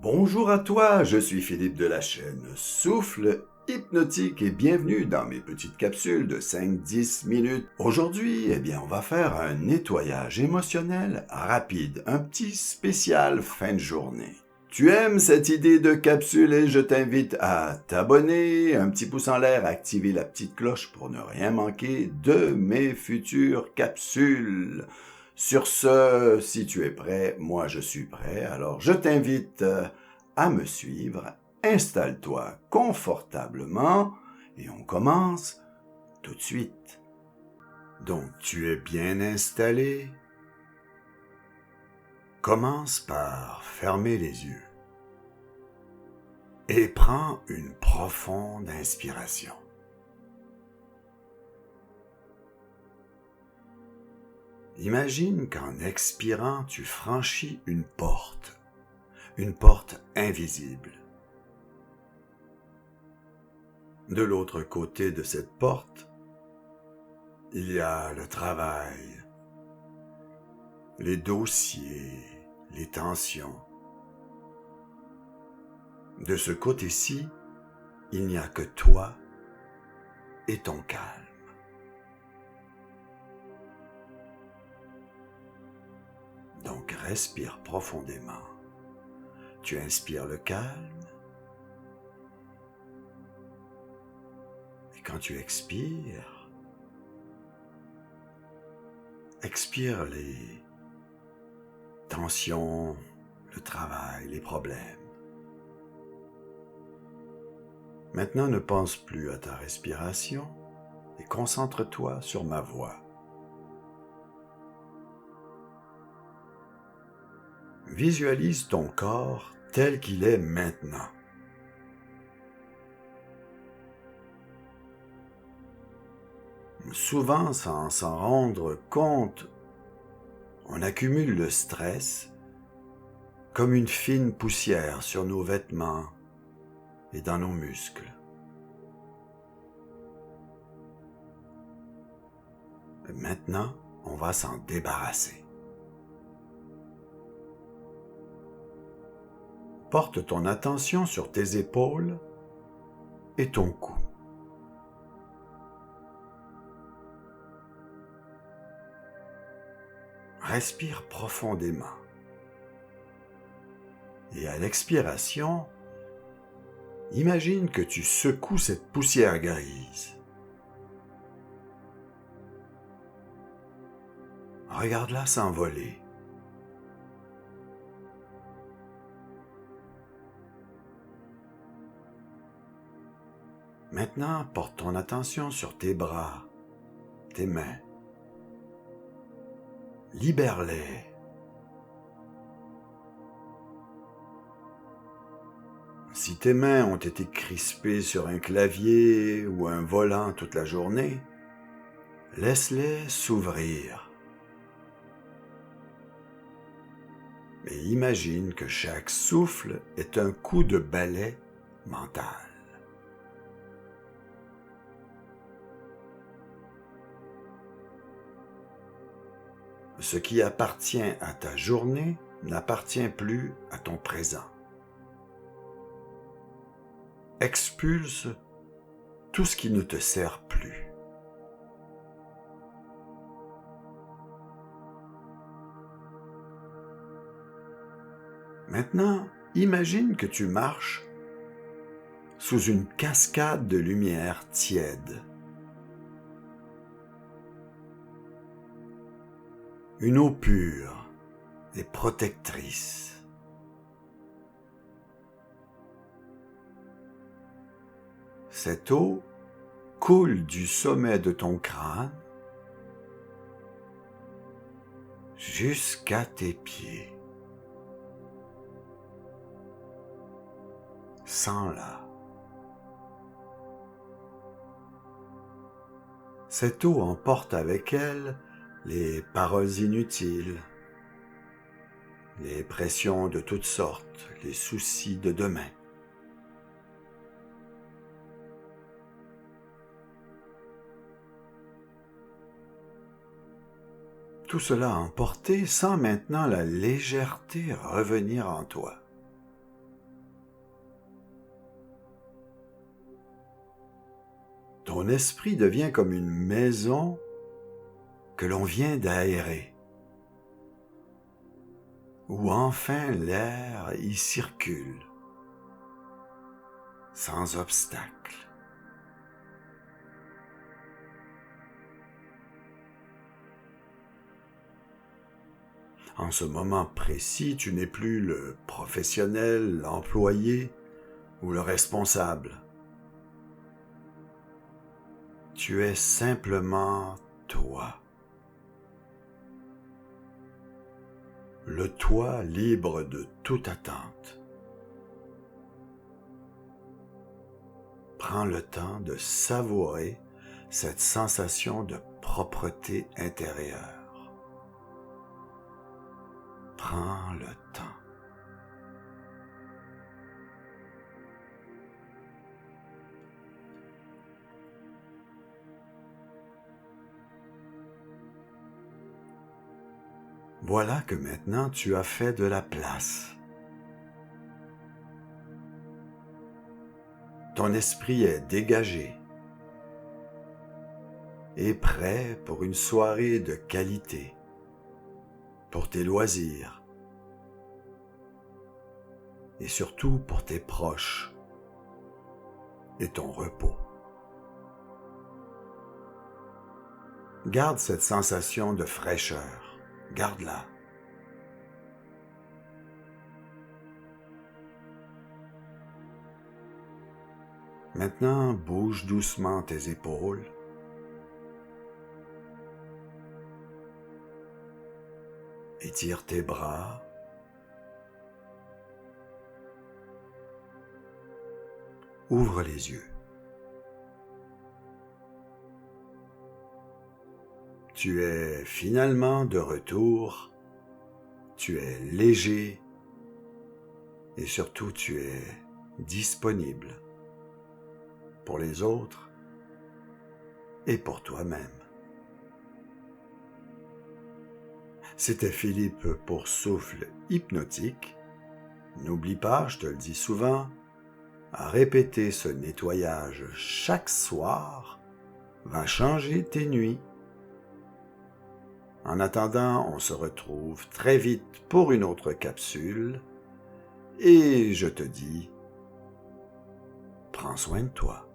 Bonjour à toi, je suis Philippe de la chaîne Souffle Hypnotique et bienvenue dans mes petites capsules de 5-10 minutes. Aujourd'hui, on va faire un nettoyage émotionnel rapide, un petit spécial fin de journée. Tu aimes cette idée de capsule et je t'invite à t'abonner, un petit pouce en l'air, activer la petite cloche pour ne rien manquer de mes futures capsules. Sur ce, si tu es prêt, moi je suis prêt, alors je t'invite à me suivre, installe-toi confortablement et on commence tout de suite. Donc tu es bien installé? Commence par fermer les yeux et prends une profonde inspiration. Imagine qu'en expirant, tu franchis une porte invisible. De l'autre côté de cette porte, il y a le travail, les dossiers, les tensions. De ce côté-ci, il n'y a que toi et ton calme. Donc respire profondément. Tu inspires le calme. Et quand tu expires, expire les tensions, le travail, les problèmes. Maintenant, ne pense plus à ta respiration et concentre-toi sur ma voix. Visualise ton corps tel qu'il est maintenant. Souvent, sans s'en rendre compte, on accumule le stress comme une fine poussière sur nos vêtements et dans nos muscles. Maintenant, on va s'en débarrasser. Porte ton attention sur tes épaules et ton cou. Respire profondément. Et à l'expiration, imagine que tu secoues cette poussière grise. Regarde-la s'envoler. Maintenant, porte ton attention sur tes bras, tes mains. Libère-les. Si tes mains ont été crispées sur un clavier ou un volant toute la journée, laisse-les s'ouvrir. Mais imagine que chaque souffle est un coup de balai mental. Ce qui appartient à ta journée n'appartient plus à ton présent. Expulse tout ce qui ne te sert plus. Maintenant, imagine que tu marches sous une cascade de lumière tiède. Une eau pure et protectrice. Cette eau coule du sommet de ton crâne jusqu'à tes pieds. Sens-la. Cette eau emporte avec elle les paroles inutiles, les pressions de toutes sortes, les soucis de demain. Tout cela emporté, sens maintenant la légèreté revenir en toi. ton esprit devient comme une maison que l'on vient d'aérer, où enfin l'air y circule, sans obstacle. En ce moment précis, tu n'es plus le professionnel, l'employé ou le responsable. Tu es simplement toi. Le toi libre de toute attente. Prends le temps de savourer cette sensation de propreté intérieure. Prends le temps. Voilà que maintenant tu as fait de la place. Ton esprit est dégagé et prêt pour une soirée de qualité, pour tes loisirs et surtout pour tes proches et ton repos. Garde cette sensation de fraîcheur, garde-la. Maintenant, bouge doucement tes épaules. Étire tes bras. Ouvre les yeux. Tu es finalement de retour. Tu es léger. Et surtout, tu es disponible pour les autres et pour toi-même. C'était Philippe pour Souffle Hypnotique. N'oublie pas, je te le dis souvent, à répéter ce nettoyage chaque soir va changer tes nuits. En attendant, on se retrouve très vite pour une autre capsule et je te dis, prends soin de toi.